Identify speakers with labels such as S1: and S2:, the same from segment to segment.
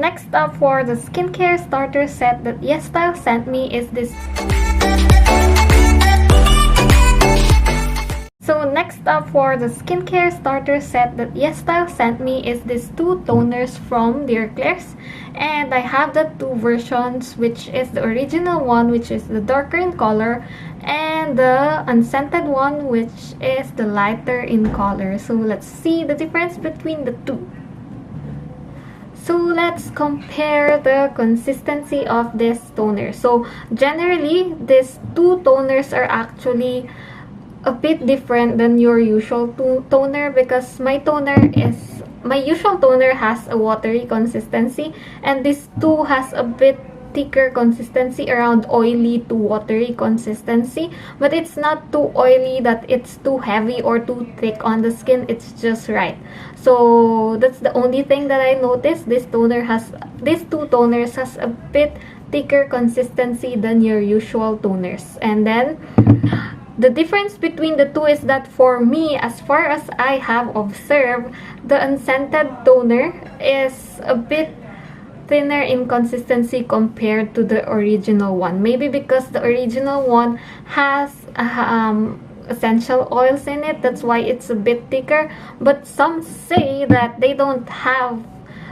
S1: next up for the skincare starter set that YesStyle sent me is this. So next up for the skincare starter set that YesStyle sent me is these two toners from their Klairs, and I have the two versions, which is the original one, which is the darker in color, and the unscented one, which is the lighter in color. So let's see the difference between the two. So let's compare the consistency of this toner. So generally, these two toners are actually a bit different than your usual toner, because my usual toner has a watery consistency, and this two has a bit thicker consistency, around oily to watery consistency, but it's not too oily that it's too heavy or too thick on the skin. It's just right. So that's the only thing that I noticed. These two toners has a bit thicker consistency than your usual toners. And then the difference between the two is that for me, as far as I have observed, the unscented toner is a bit thinner in consistency compared to the original one. Maybe because the original one has essential oils in it, that's why it's a bit thicker. But some say that they don't have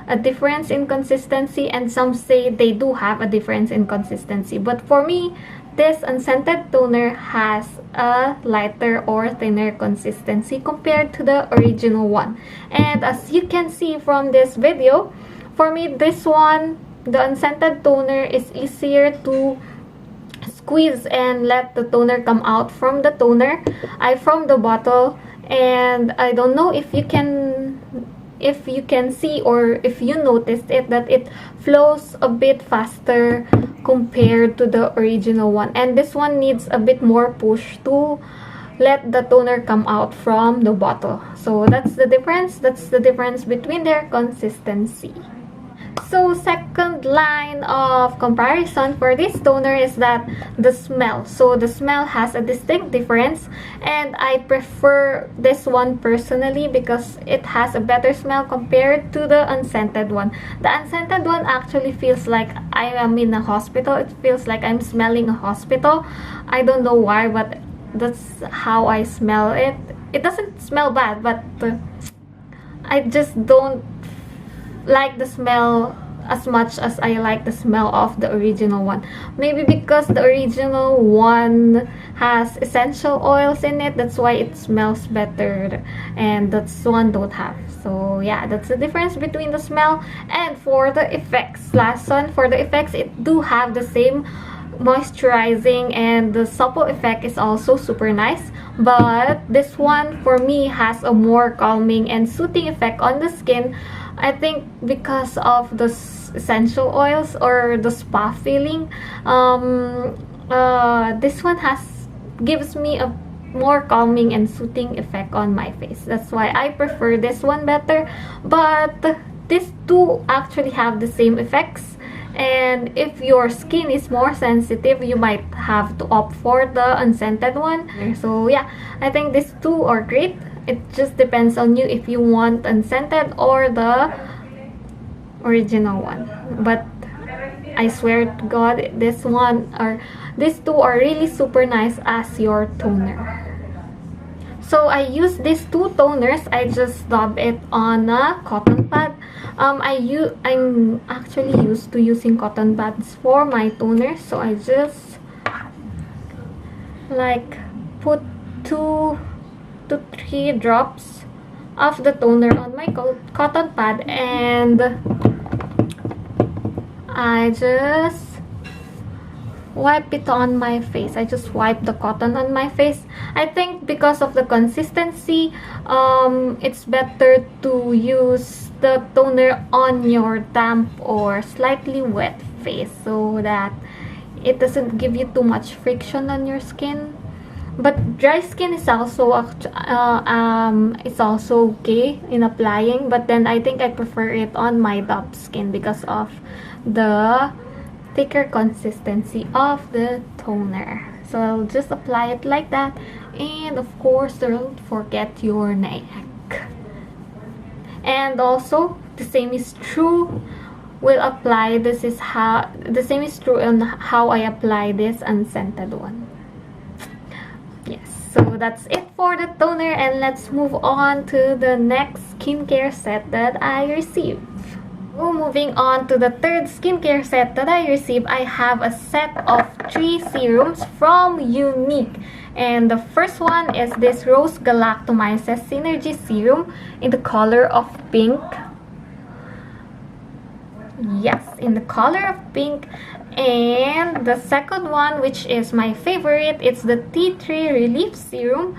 S1: a difference in consistency, and some say they do have a difference in consistency. But for me, this unscented toner has a lighter or thinner consistency compared to the original one. And as you can see from this video, for me, this one, the unscented toner, is easier to squeeze and let the toner come out from the from the bottle. And I don't know if you can see, or if you noticed it, that it flows a bit faster compared to the original one, and this one needs a bit more push to let the toner come out from the bottle. So that's the difference between their consistency. So second line of comparison for this toner is that the smell. So the smell has a distinct difference, and I prefer this one personally because it has a better smell compared to the unscented one. The unscented one actually feels like I am in a hospital. It feels like I'm smelling a hospital. I don't know why, but that's how I smell it. It doesn't smell bad, but I just don't like the smell as much as I like the smell of the original one. Maybe because the original one has essential oils in it, that's why it smells better, and that's one don't have. So yeah, that's the difference between the smell. And for the effects, last one, for the effects, it do have the same moisturizing, and the supple effect is also super nice, but this one for me has a more calming and soothing effect on the skin. I think because of the essential oils or the spa feeling, this one gives me a more calming and soothing effect on my face. That's why I prefer this one better. But these two actually have the same effects, and if your skin is more sensitive, you might have to opt for the unscented one. So yeah, I think these two are great. It just depends on you if you want unscented or the original one. But I swear to God, these two are really super nice as your toner. So I use these two toners. I just dab it on a cotton pad. I'm actually used to using cotton pads for my toner, so I just like put 2 to 3 drops of the toner on my cotton pad, and I just wipe it on my face. I just wipe the cotton on my face. I think because of the consistency, it's better to use the toner on your damp or slightly wet face, so that it doesn't give you too much friction on your skin. But dry skin is also it's also okay in applying, but then I think I prefer it on my damp skin because of the thicker consistency of the toner. So I'll just apply it like that, and of course don't forget your neck. And also the same is true will apply, this is how the same is true on how I apply this unscented one. Yes, so that's it for the toner, and let's move on to the next skincare set that I received. So moving on to the third skincare set that I received, I have a set of 3 serums from YUNIK. And the first one is this Rose Galactomyces Synergy Serum in the color of pink. Yes, in the color of pink. And the second one, which is my favorite, it's the Tea Tree Relief Serum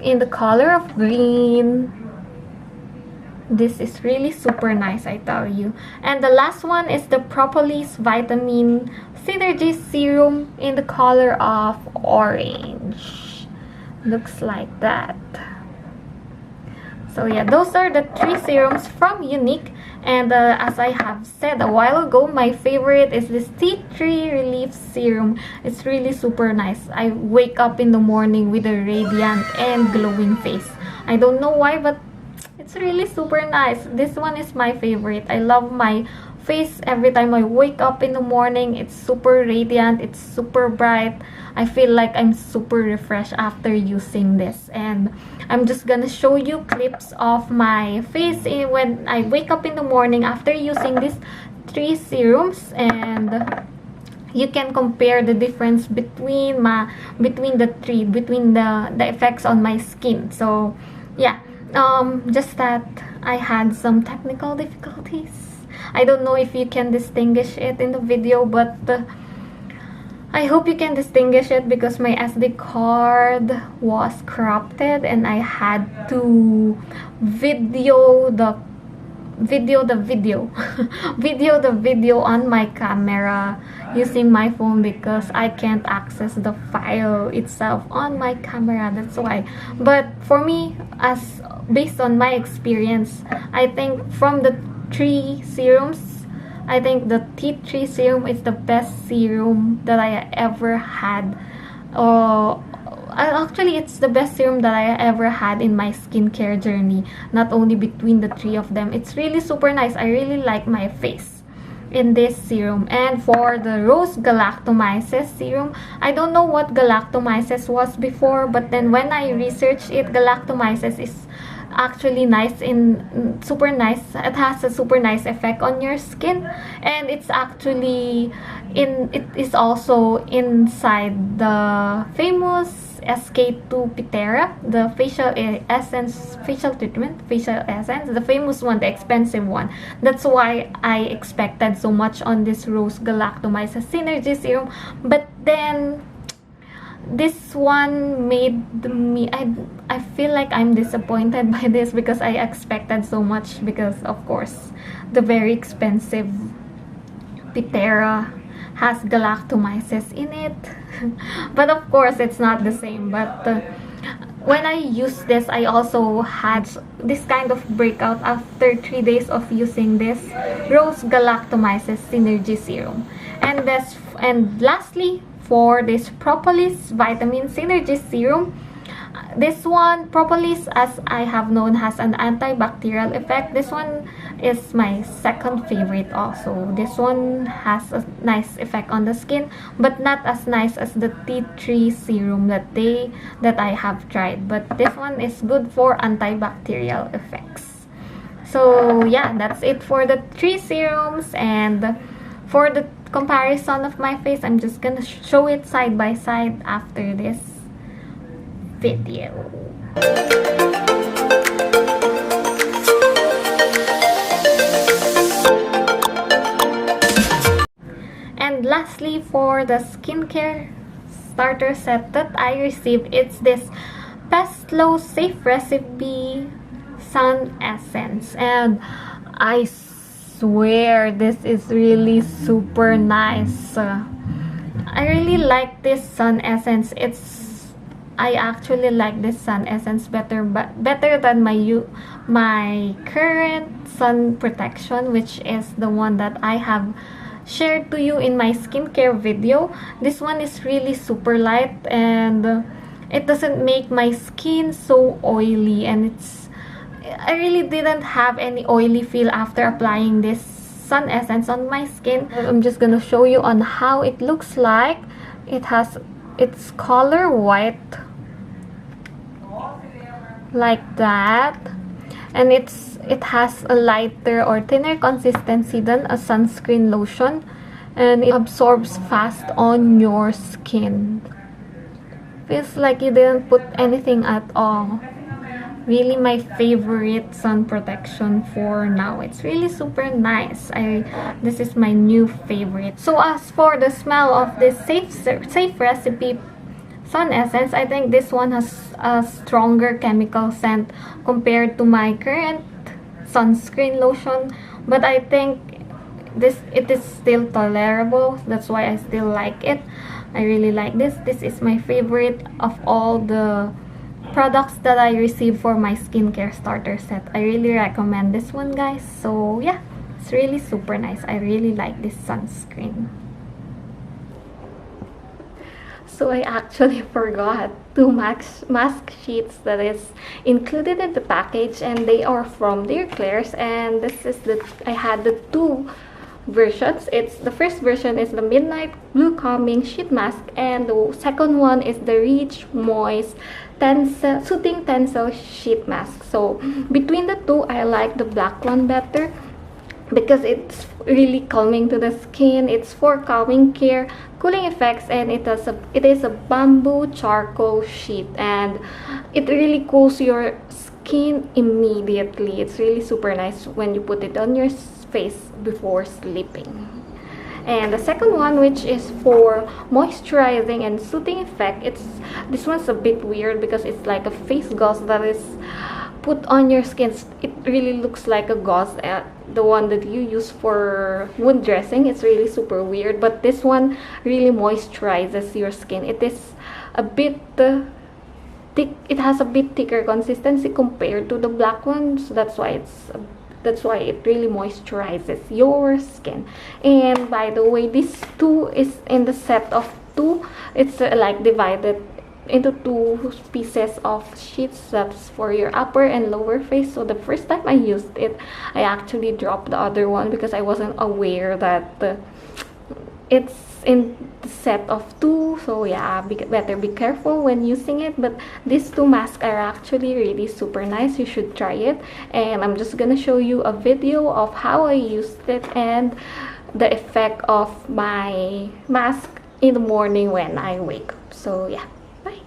S1: in the color of green. This is really super nice, I tell you. And the last one is the Propolis Vitamin Synergy Serum in the color of orange. Looks like that. So yeah, those are the 3 serums from YUNIK. And as I have said a while ago, my favorite is this Tea Tree Relief Serum. It's really super nice. I wake up in the morning with a radiant and glowing face. I don't know why, but it's really super nice. This one is my favorite. I love my face every time I wake up in the morning. It's super radiant. It's super bright. I feel like I'm super refreshed after using this. And I'm just gonna show you clips of my face when I wake up in the morning after using these 3 serums, and you can compare the difference between the effects on my skin. So yeah, just that I had some technical difficulties. I don't know if you can distinguish it in the video, but I hope you can distinguish it because my SD card was corrupted and I had to video the video on my camera using my phone because I can't access the file itself on my camera. That's why. But for me, as based on my experience, I think from the 3 serums, I think the Tea Tree Serum is the best serum that I ever had. Actually, it's the best serum that I ever had in my skincare journey. Not only between the 3 of them. It's really super nice. I really like my face in this serum. And for the Rose Galactomyces Serum, I don't know what Galactomyces was before, but then when I researched it, Galactomyces is actually nice, in super nice. It has a super nice effect on your skin, and it's actually it is also inside the famous SK2 Pitera, the facial treatment, the famous one, the expensive one. That's why I expected so much on this Rose Galactomyces Synergy Serum, but then this one made me, I feel like I'm disappointed by this because I expected so much, because of course the very expensive Pitera has galactomyces in it. But of course it's not the same. But when I used this, I also had this kind of breakout after 3 days of using this Rose Galactomyces Synergy Serum. And lastly, for this Propolis Vitamin Synergy Serum, this one, propolis, as I have known, has an antibacterial effect. This one is my second favorite also. This one has a nice effect on the skin, but not as nice as the Tea Tree Serum that I have tried. But this one is good for antibacterial effects. So yeah, that's it for the 3 serums. And for the comparison of my face, I'm just gonna show it side by side after this video. And lastly, for the skincare starter set that I received, it's this PESTLO Safe Recipe Sun Essence, and I swear this is really super nice. I really like this sun essence. I actually like this sun essence better than my current sun protection, which is the one that I have shared to you in my skincare video. This one is really super light, and it doesn't make my skin so oily, and I really didn't have any oily feel after applying this sun essence on my skin. I'm just gonna show you on how it looks like. It's color white like that, and it has a lighter or thinner consistency than a sunscreen lotion, and it absorbs fast on your skin. Feels like you didn't put anything at all. Really my favorite sun protection for now. It's really super nice. This is my new favorite. So as for the smell of this safe recipe sun essence, I think this one has a stronger chemical scent compared to my current sunscreen lotion, but I think it is still tolerable. That's why I still like it. I really like this. This is my favorite of all the products that I received for my skincare starter set. I really recommend this one, guys. So yeah, it's really super nice. I really like this sunscreen. So I actually forgot two mask sheets that is included in the package, and they are from Klairs, and this is I had the two versions. The first version is the Midnight Blue Calming Sheet Mask, and the second one is the Rich Moist Soothing Tensile Sheet Mask. So between the two, I like the black one better because it's really calming to the skin. It's for calming care, cooling effects, and it is a bamboo charcoal sheet, and it really cools your skin immediately. It's really super nice when you put it on your face before sleeping. And the second one, which is for moisturizing and soothing effect, this one's a bit weird because it's like a face gauze that is put on your skin. It really looks like a gauze, the one that you use for wound dressing. It's really super weird, but this one really moisturizes your skin. It is a bit thick. It has a bit thicker consistency compared to the black one, so that's why it really moisturizes your skin. And by the way, this two is in the set of two. It's like divided into two pieces of sheets. That's for your upper and lower face. So the first time I used it, I actually dropped the other one because I wasn't aware that it's in the set of two. So yeah, better be careful when using it. But these two masks are actually really super nice. You should try it, and I'm just gonna show you a video of how I used it and the effect of my mask in the morning when I wake up. So yeah, bye.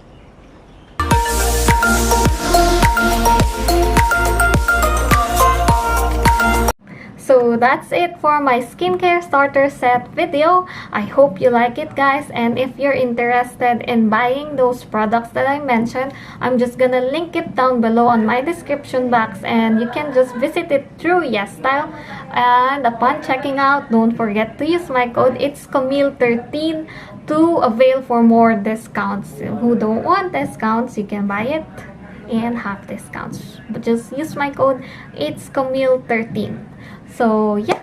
S1: So that's it for my skincare starter set video. I hope you like it, guys, and if you're interested in buying those products that I mentioned, I'm just gonna link it down below on my description box, and you can just visit it through YesStyle. And upon checking out, don't forget to use my code. It's Camille13 to avail for more discounts. Who don't want discounts, you can buy it and have discounts, but just use my code. It's Camille13. So yeah,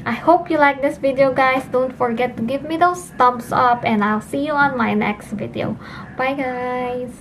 S1: I hope you like this video, guys. Don't forget to give me those thumbs up, and I'll see you on my next video. Bye, guys.